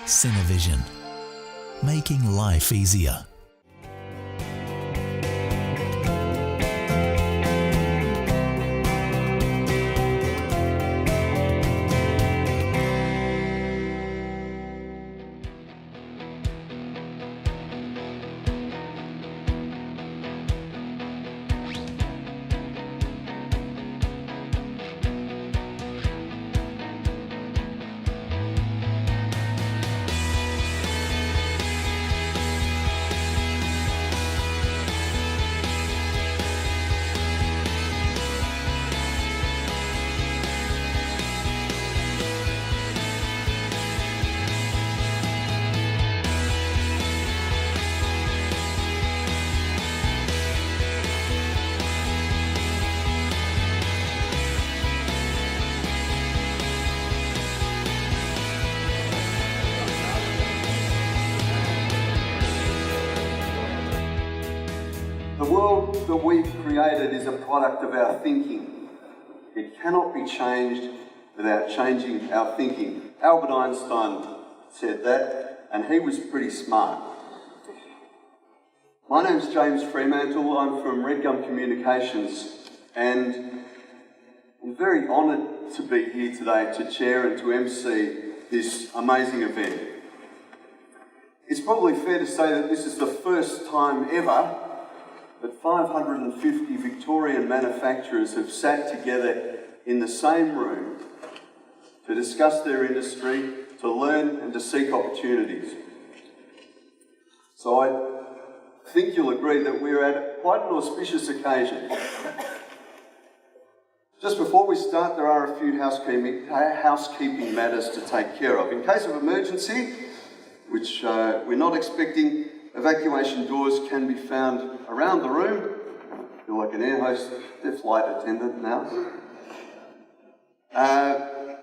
Cinevision, making life easier. The world that we've created is a product of our thinking. It cannot be changed without changing our thinking. Albert Einstein said that, and he was pretty smart. My name's James Fremantle. I'm from Redgum Communications, and I'm very honoured to be here today to chair and to MC this amazing event. It's probably fair to say that this is the first time ever that 550 Victorian manufacturers have sat together in the same room to discuss their industry, to learn and to seek opportunities. So I think you'll agree that we're at quite an auspicious occasion. Just before we start, there are a few housekeeping matters to take care of. In case of emergency, which we're not expecting, evacuation doors can be found around the room. I feel like an air hostess, flight attendant now.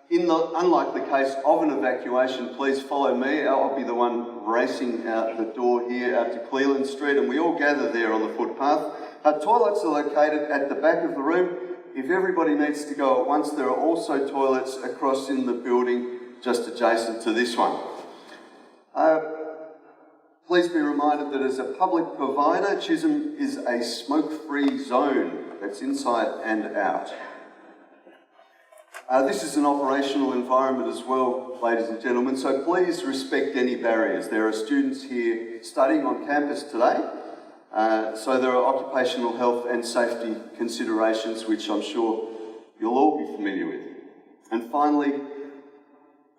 In the unlikely case of an evacuation, please follow me. I'll be the one racing out the door here out to Cleland Street, and we all gather there on the footpath. Toilets are located at the back of the room. If everybody needs to go at once, there are also toilets across in the building just adjacent to this one. Please be reminded that as a public provider, Chisholm is a smoke-free zone that's inside and out. This is an operational environment as well, ladies and gentlemen, so please respect any barriers. There are students here studying on campus today, so there are occupational health and safety considerations which I'm sure you'll all be familiar with. And finally,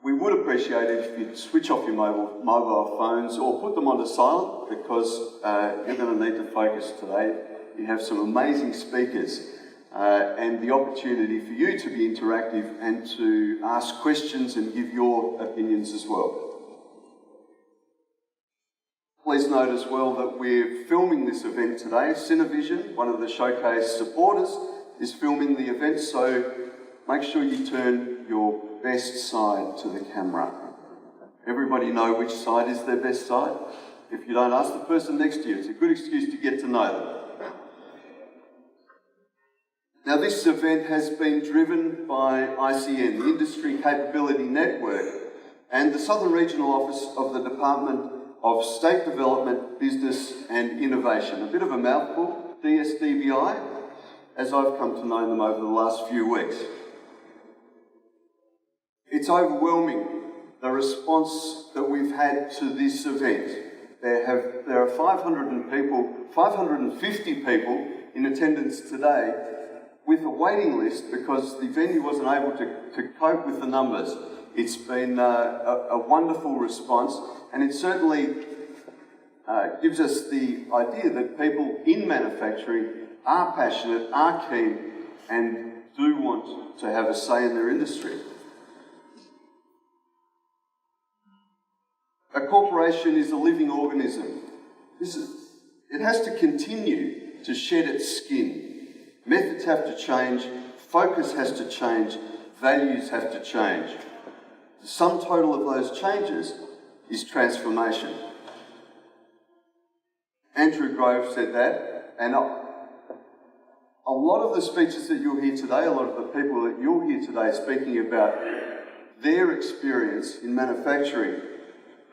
we would appreciate it if you'd switch off your mobile phones or put them onto silent, because you're going to need to focus today. You have some amazing speakers and the opportunity for you to be interactive and to ask questions and give your opinions as well. Please note as well that we're filming this event today. Cinevision, one of the showcase supporters, is filming the event, so make sure you turn your best side to the camera. Everybody know which side is their best side? If you don't, ask the person next to you. It's a good excuse to get to know them. Now, this event has been driven by ICN, the Industry Capability Network, and the Southern Regional Office of the Department of State Development, Business and Innovation. A bit of a mouthful, DSDBI, as I've come to know them over the last few weeks. It's overwhelming, the response that we've had to this event. There are 550 people in attendance today with a waiting list because the venue wasn't able to cope with the numbers. It's been a wonderful response, and it certainly gives us the idea that people in manufacturing are passionate, are keen, and do want to have a say in their industry. A corporation is a living organism. It has to continue to shed its skin. Methods have to change, focus has to change, values have to change. The sum total of those changes is transformation. Andrew Grove said that, and a lot of the speeches that you'll hear today, a lot of the people that you'll hear today speaking about their experience in manufacturing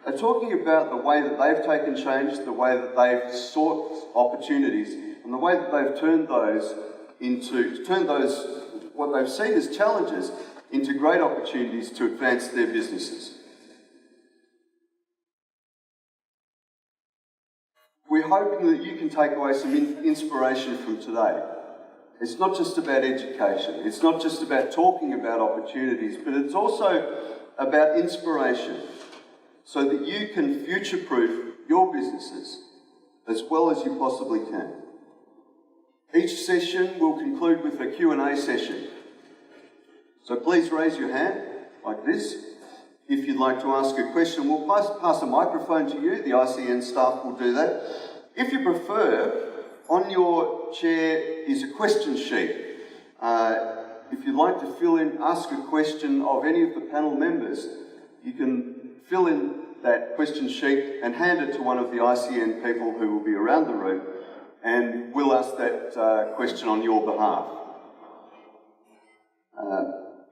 are talking about the way that they've taken change, the way that they've sought opportunities, and the way that they've turned those, what they've seen as challenges, into great opportunities to advance their businesses. We're hoping that you can take away some inspiration from today. It's not just about education, it's not just about talking about opportunities, but it's also about inspiration so that you can future-proof your businesses as well as you possibly can. Each session will conclude with a Q&A session. So please raise your hand like this. If you'd like to ask a question, we'll pass a microphone to you. The ICN staff will do that. If you prefer, on your chair is a question sheet. If you'd like to ask a question of any of the panel members, you can fill in that question sheet and hand it to one of the ICN people who will be around the room, and we'll ask that question on your behalf.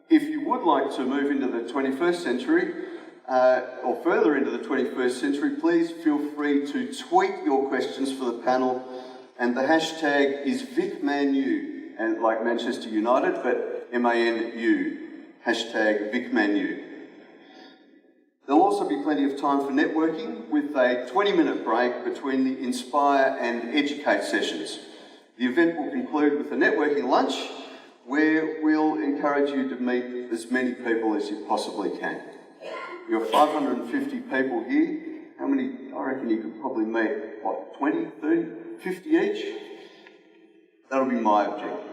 If you would like to move into the 21st century, or further into the 21st century, please feel free to tweet your questions for the panel, and the hashtag is VicManU, and like Manchester United, but MANU, hashtag VicManU. There'll also be plenty of time for networking with a 20-minute break between the Inspire and Educate sessions. The event will conclude with a networking lunch where we'll encourage you to meet as many people as you possibly can. You're 550 people here. How many? I reckon you could probably meet, what, 20, 30, 50 each? That'll be my objective.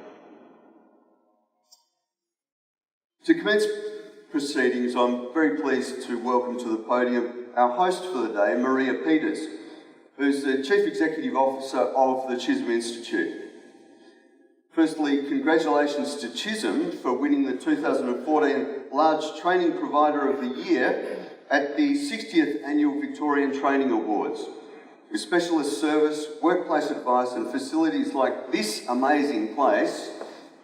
To commence proceedings, I'm very pleased to welcome to the podium our host for the day, Maria Peters, who's the Chief Executive Officer of the Chisholm Institute. Firstly, congratulations to Chisholm for winning the 2014 Large Training Provider of the Year at the 60th Annual Victorian Training Awards. With specialist service, workplace advice and facilities like this amazing place,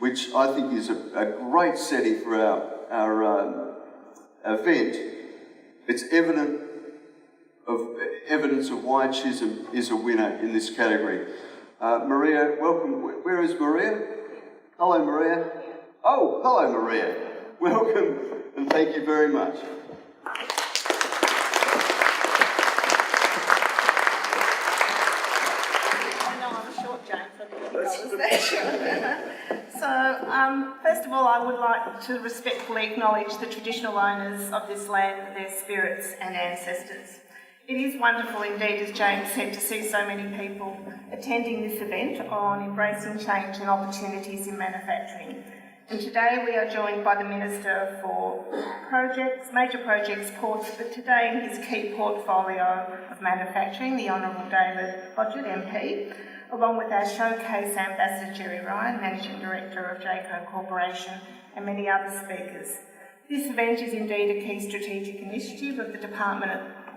which I think is a great setting for our event, it's evidence of why Chisholm is a winner in this category. Maria, welcome. Where is Maria? Hello, Maria. Oh, hello, Maria. Welcome, and thank you very much. So, first of all, I would like to respectfully acknowledge the traditional owners of this land, their spirits and ancestors. It is wonderful indeed, as James said, to see so many people attending this event on embracing change and opportunities in manufacturing. And today we are joined by the Minister for Major Projects, Ports, but today in his key portfolio of manufacturing, the Honourable David Hodgett, MP, along with our showcase Ambassador Jerry Ryan, Managing Director of Jayco Corporation, and many other speakers. This event is indeed a key strategic initiative of the Department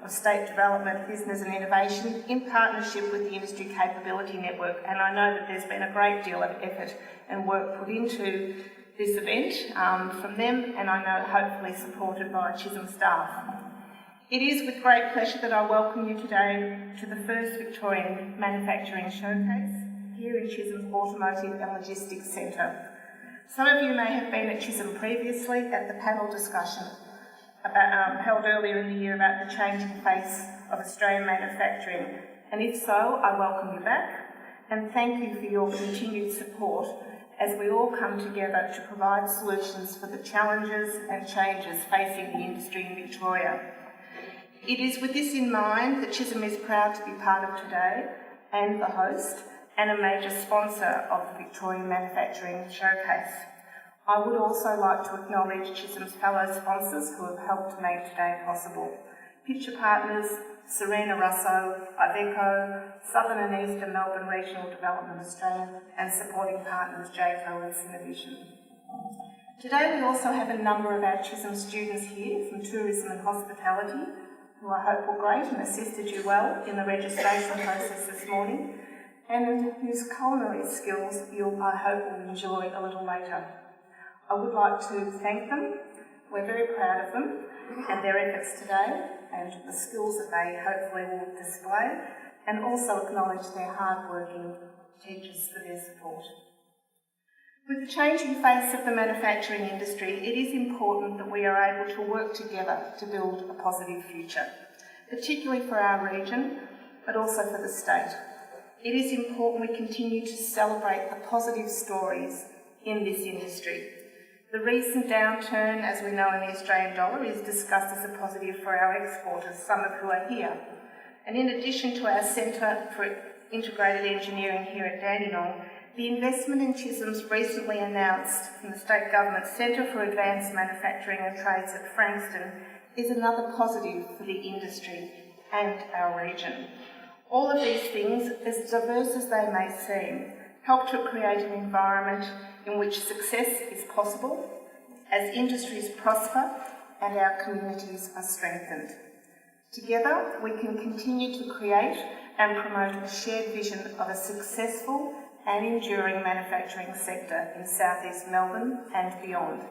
of State Development, Business and Innovation in partnership with the Industry Capability Network, and I know that there's been a great deal of effort and work put into this event from them, and I know hopefully supported by Chisholm staff. It is with great pleasure that I welcome you today to the first Victorian Manufacturing Showcase here in Chisholm's Automotive and Logistics Centre. Some of you may have been at Chisholm previously at the panel discussion held earlier in the year about the changing face of Australian manufacturing, and if so, I welcome you back and thank you for your continued support as we all come together to provide solutions for the challenges and changes facing the industry in Victoria. It is with this in mind that Chisholm is proud to be part of today and the host and a major sponsor of the Victorian Manufacturing Showcase. I would also like to acknowledge Chisholm's fellow sponsors who have helped make today possible. Picture Partners, Serena Russo, Iveco, Southern and Eastern Melbourne Regional Development Australia, and supporting partners Jayco and Cinevision. Today we also have a number of our Chisholm students here from Tourism and Hospitality, who I hope were great and assisted you well in the registration process this morning, and whose culinary skills you'll, I hope, will enjoy a little later. I would like to thank them. We're very proud of them, and their efforts today and the skills that they hopefully will display, and also acknowledge their hard-working teachers for their support. With the changing face of the manufacturing industry, it is important that we are able to work together to build a positive future, particularly for our region, but also for the state. It is important we continue to celebrate the positive stories in this industry. The recent downturn, as we know in the Australian dollar, is discussed as a positive for our exporters, some of who are here. And in addition to our Centre for Integrated Engineering here at Dandenong, the investment in Chisholm's recently announced from the State Government Centre for Advanced Manufacturing and Trades at Frankston is another positive for the industry and our region. All of these things, as diverse as they may seem, help to create an environment in which success is possible as industries prosper and our communities are strengthened. Together, we can continue to create and promote a shared vision of a successful and enduring manufacturing sector in southeast Melbourne and beyond,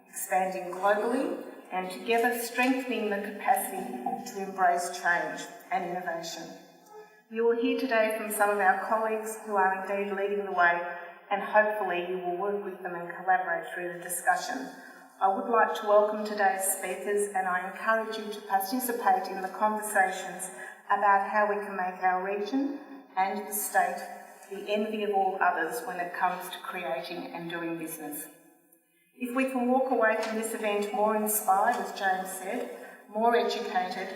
expanding globally and together strengthening the capacity to embrace change and innovation. You will hear today from some of our colleagues who are indeed leading the way, and hopefully you will work with them and collaborate through the discussion. I would like to welcome today's speakers, and I encourage you to participate in the conversations about how we can make our region and the state the envy of all others when it comes to creating and doing business. If we can walk away from this event more inspired, as James said, more educated,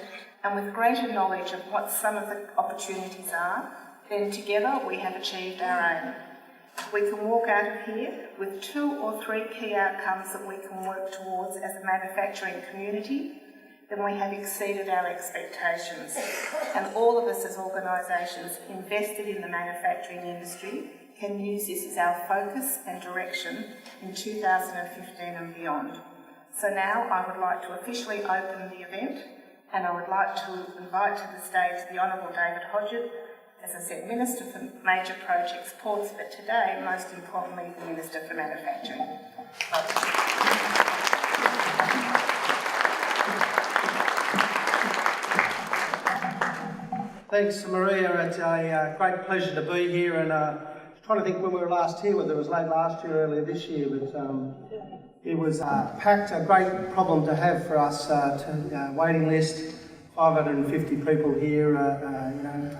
and with greater knowledge of what some of the opportunities are, then together we have achieved our aim. If we can walk out of here with 2 or 3 key outcomes that we can work towards as a manufacturing community, then we have exceeded our expectations. And all of us as organisations invested in the manufacturing industry can use this as our focus and direction in 2015 and beyond. So now I would like to officially open the event, and I would like to invite to the stage the Honourable David Hodgett, as I said, Minister for Major Projects, Ports, but today, most importantly, the Minister for Manufacturing. Thanks, Maria. It's a great pleasure to be here, and trying to think when we were last here, whether it was late last year or earlier this year, but it was packed, a great problem to have for us, waiting list, 550 people here,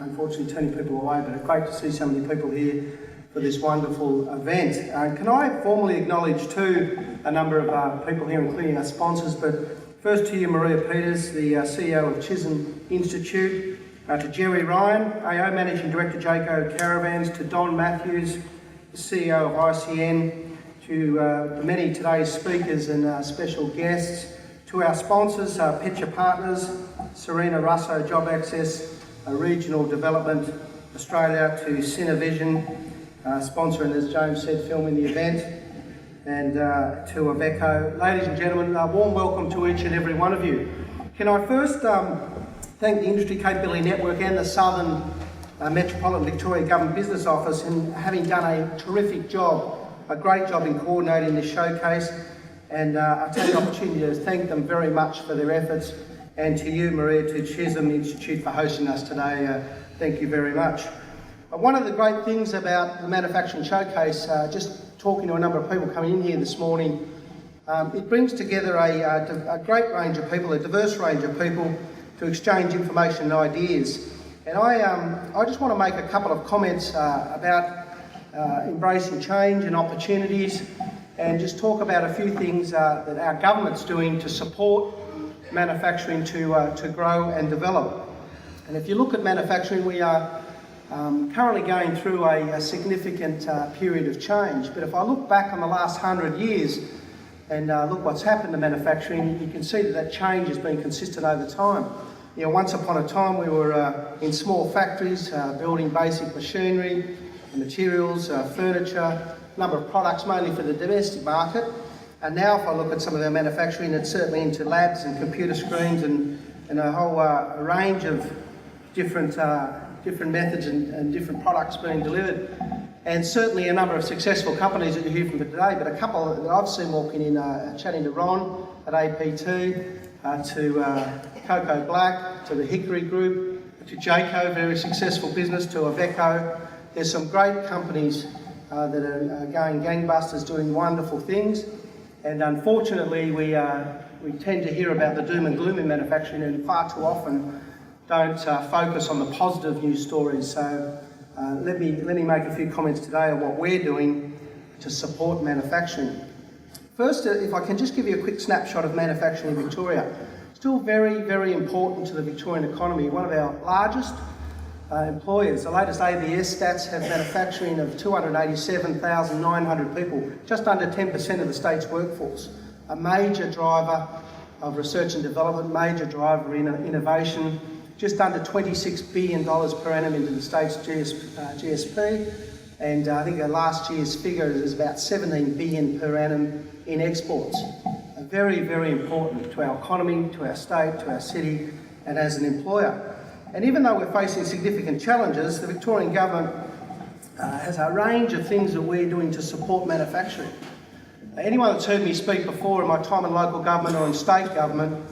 unfortunately 20 people away, but it's great to see so many people here for this wonderful event. Can I formally acknowledge too a number of people here, including our sponsors, but first to you, Maria Peters, the CEO of Chisholm Institute, to Jerry Ryan, AO Managing Director, Jayco Caravans, to Don Matthews, the CEO of ICN, to the many today's speakers and special guests, to our sponsors, Pitcher Partners, Serena Russo, Job Access, Regional Development Australia, to Cinevision, sponsor and, as James said, filming the event, and to Aveco. Ladies and gentlemen, a warm welcome to each and every one of you. Can I first thank the Industry Capability Network and the Southern Metropolitan Victoria Government Business Office in having done a terrific job, a great job in coordinating this showcase, and I take the opportunity to thank them very much for their efforts, and to you, Maria, to Chisholm Institute for hosting us today. Thank you very much. One of the great things about the Manufacturing Showcase, just talking to a number of people coming in here this morning, it brings together a great range of people, a diverse range of people, to exchange information and ideas. And I just want to make a couple of comments about embracing change and opportunities, and just talk about a few things that our government's doing to support manufacturing to grow and develop. And if you look at manufacturing, we are currently going through a significant period of change. But if I look back on the last 100 years and look what's happened to manufacturing, you can see that change has been consistent over time. You know, once upon a time we were in small factories building basic machinery, materials, furniture, a number of products mainly for the domestic market. And now if I look at some of our manufacturing, it's certainly into labs and computer screens and a whole range of different methods and different products being delivered. And certainly a number of successful companies that you hear from today, but a couple that I've seen walking in, chatting to Ron at AP2, to Cocoa Black, to the Hickory Group, to Jayco, very successful business, to Iveco. There's some great companies that are going gangbusters, doing wonderful things. And unfortunately, we tend to hear about the doom and gloom in manufacturing and far too often don't focus on the positive news stories. So let me make a few comments today on what we're doing to support manufacturing. First, if I can just give you a quick snapshot of manufacturing in Victoria. Still very, very important to the Victorian economy. One of our largest employers. The latest ABS stats have manufacturing of 287,900 people, just under 10% of the state's workforce. A major driver of research and development, major driver in innovation, just under $26 billion per annum into the state's GSP, and I think last year's figure is about $17 billion per annum in exports. Very, very important to our economy, to our state, to our city, and as an employer. And even though we're facing significant challenges, the Victorian government has a range of things that we're doing to support manufacturing. Anyone that's heard me speak before in my time in local government or in state government,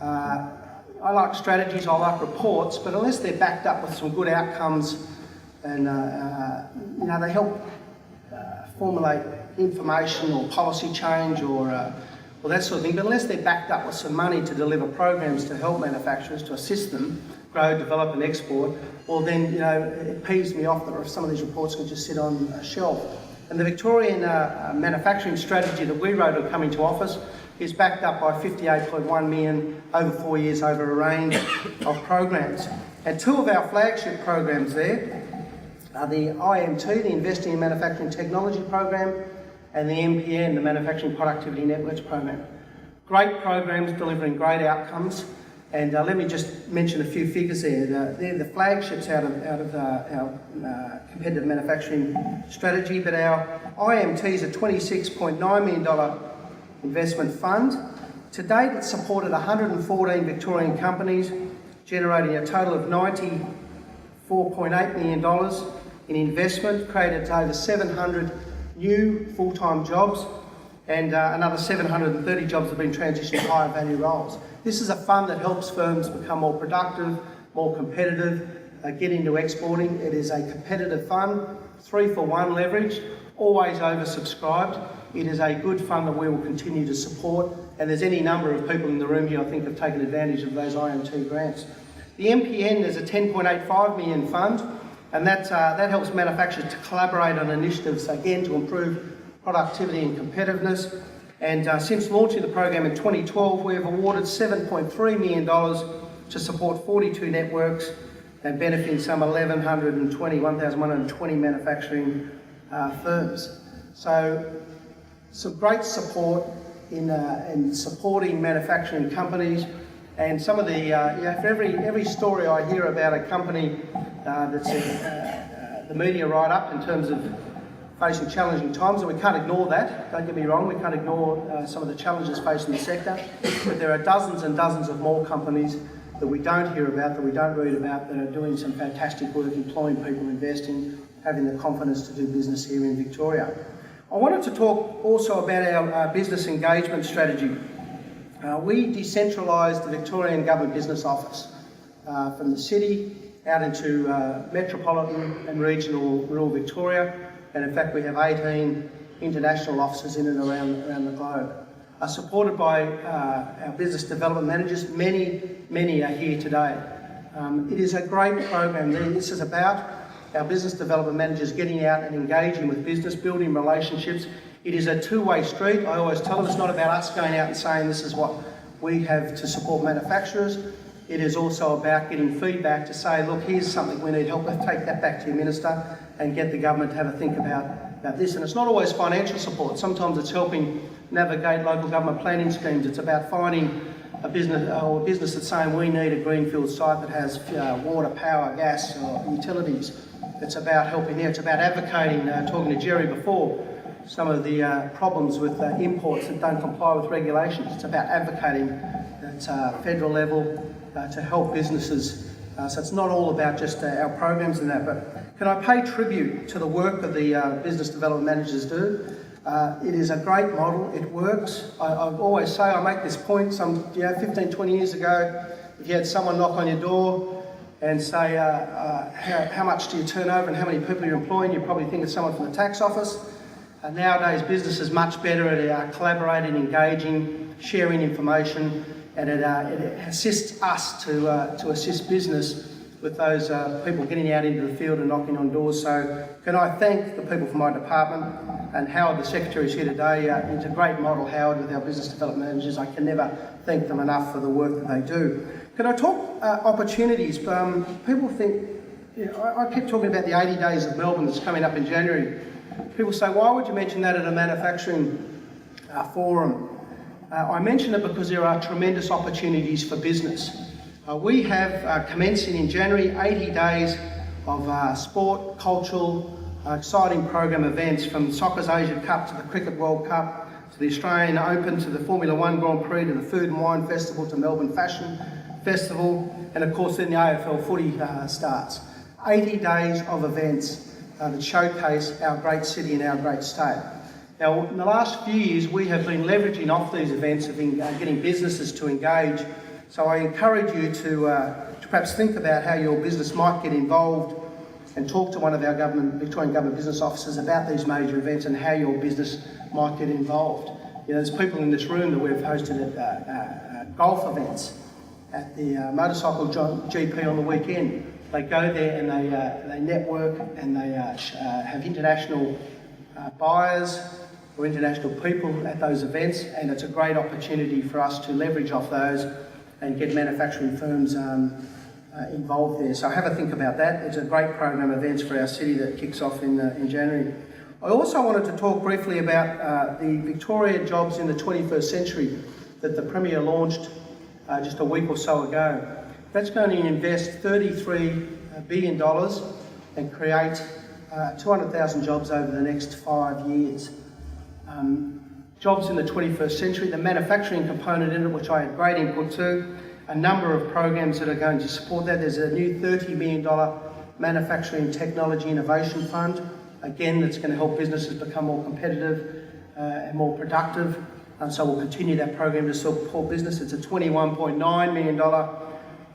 I like strategies, I like reports, but unless they're backed up with some good outcomes and they help formulate information or policy change or that sort of thing, but unless they're backed up with some money to deliver programs to help manufacturers, to assist them grow, develop and export, well then, it peeves me off that some of these reports can just sit on a shelf. And the Victorian manufacturing strategy that we wrote on coming to office is backed up by $58.1 million over 4 years over a range of programs. And two of our flagship programs there are the IMT, the Investing in Manufacturing Technology program, and the MPN, the Manufacturing Productivity Networks program. Great programs delivering great outcomes. And let me just mention a few figures there. They're the flagships out of our competitive manufacturing strategy, but our IMT is a $26.9 million investment fund. To date, it's supported 114 Victorian companies, generating a total of $94.8 million in investment, created over 700 new full-time jobs, and another 730 jobs have been transitioned to higher value roles. This is a fund that helps firms become more productive, more competitive, get into exporting. It is a competitive fund, 3-for-1 leverage, always oversubscribed. It is a good fund that we will continue to support, and there's any number of people in the room here I think have taken advantage of those IMT grants. The MPN is a $10.85 million fund, and that helps manufacturers to collaborate on initiatives, again, to improve productivity and competitiveness. And since launching the program in 2012, we have awarded $7.3 million to support 42 networks and benefiting some 1,120 manufacturing firms. So some great support in supporting manufacturing companies. And some of the, for every story I hear about a company that's the media write up in terms of facing challenging times, and we can't ignore that, don't get me wrong, we can't ignore some of the challenges facing the sector, but there are dozens and dozens of more companies that we don't hear about, that we don't read about, that are doing some fantastic work, employing people, investing, having the confidence to do business here in Victoria. I wanted to talk also about our business engagement strategy. We decentralised the Victorian Government Business Office from the city out into metropolitan and regional rural Victoria. And in fact, we have 18 international offices in and around the globe. Supported by our business development managers, many are here today. It is a great program. This is about our business development managers getting out and engaging with business, building relationships. It is a two-way street. I always tell them it's not about us going out and saying this is what we have to support manufacturers. It is also about getting feedback to say, look, here's something we need help with, take that back to your minister and get the government to have a think about this. And it's not always financial support. Sometimes it's helping navigate local government planning schemes. It's about finding a business that's saying we need a greenfield site that has water, power, gas or utilities. It's about helping there. It's about advocating, talking to Jerry before, some of the problems with imports that don't comply with regulations. It's about advocating at federal level to help businesses. So it's not all about just our programs and that, but can I pay tribute to the work that the business development managers do? It is a great model, it works. I always say, I make this point, 15, 20 years ago, if you had someone knock on your door and say, how much do you turn over and how many people you're employing, you'd probably think it's someone from the tax office. Nowadays, business is much better at collaborating, engaging, sharing information, and it assists us to assist business with those people getting out into the field and knocking on doors. So can I thank the people from my department, and Howard, the Secretary, is here today. It's a great model, Howard, with our business development managers. I can never thank them enough for the work that they do. Can I talk opportunities? People think, I keep talking about the 80 Days of Melbourne that's coming up in January. People say, why would you mention that at a manufacturing forum? I mention it because there are tremendous opportunities for business. We have commencing in January 80 days of sport, cultural, exciting program events, from the Soccer's Asia Cup to the Cricket World Cup to the Australian Open to the Formula One Grand Prix to the Food and Wine Festival to Melbourne Fashion Festival, and of course then the AFL footy starts. 80 days of events that showcase our great city and our great state. Now, in the last few years, we have been leveraging off these events of getting businesses to engage. So I encourage you to perhaps think about how your business might get involved and talk to one of our Victorian government business officers about these major events and how your business might get involved. There's people in this room that we've hosted at golf events, at the motorcycle GP on the weekend. They go there and they network, and they have international buyers or international people at those events, and it's a great opportunity for us to leverage off those and get manufacturing firms involved there. So have a think about that. It's a great program of events for our city that kicks off in January. I also wanted to talk briefly about the Victoria Jobs in the 21st Century that the Premier launched just a week or so ago. That's going to invest $33 billion and create 200,000 jobs over the next 5 years. Jobs in the 21st century, the manufacturing component in it, which I had great input to, a number of programs that are going to support that. There's a new $30 million Manufacturing Technology Innovation Fund, again, that's going to help businesses become more competitive and more productive. So we'll continue that program to support business. It's a $21.9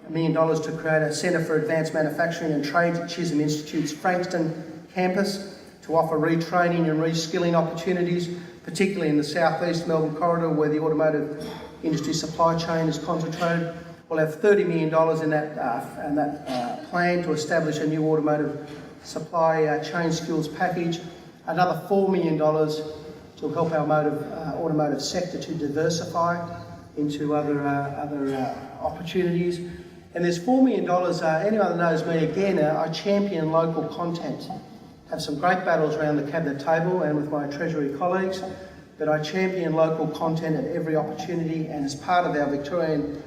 million to create a Centre for Advanced Manufacturing and Trade at Chisholm Institute's Frankston campus to offer retraining and reskilling opportunities, particularly in the southeast Melbourne corridor where the automotive industry supply chain is concentrated. We'll have $30 million in that plan to establish a new automotive supply chain skills package. Another $4 million to help our automotive sector to diversify into other opportunities. And there's $4 million, anyone that knows me, again, I champion local content. Have some great battles around the cabinet table and with my Treasury colleagues, but I champion local content at every opportunity, and as part of our Victorian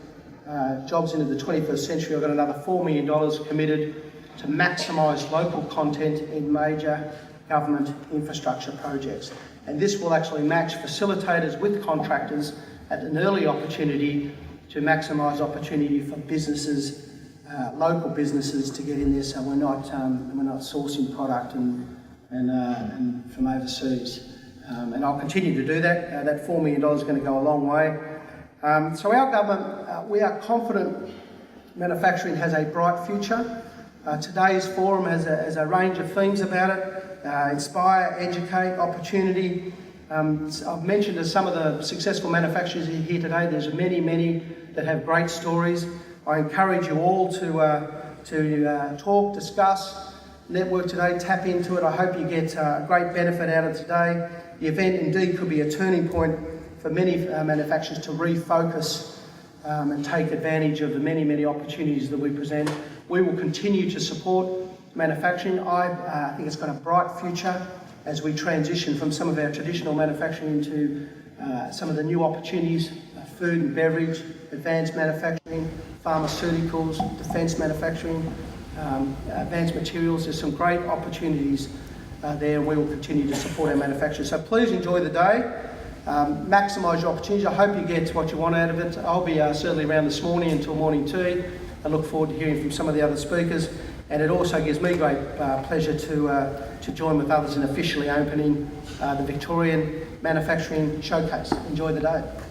Jobs into the 21st Century, I've got another $4 million committed to maximise local content in major government infrastructure projects. And this will actually match facilitators with contractors at an early opportunity to maximise opportunity for businesses, local businesses, to get in there, so we're not sourcing product and from overseas. And I'll continue to do that. That $4 million is going to go a long way. So our government, we are confident manufacturing has a bright future. Today's forum has a range of themes about it. Inspire, educate, opportunity. I've mentioned some of the successful manufacturers here today. There's many that have great stories. I encourage you all to talk, discuss, network today, tap into it. I hope you get a great benefit out of today. The event indeed could be a turning point for many manufacturers to refocus and take advantage of the many opportunities that we present. We will continue to support manufacturing. I think it's got a bright future as we transition from some of our traditional manufacturing into some of the new opportunities, food and beverage, advanced manufacturing, pharmaceuticals, defence manufacturing, advanced materials. There's some great opportunities there, and we will continue to support our manufacturers. So please enjoy the day, maximise your opportunities. I hope you get what you want out of it. I'll be certainly around this morning until morning tea. I look forward to hearing from some of the other speakers. And it also gives me great pleasure to join with others in officially opening the Victorian Manufacturing Showcase. Enjoy the day.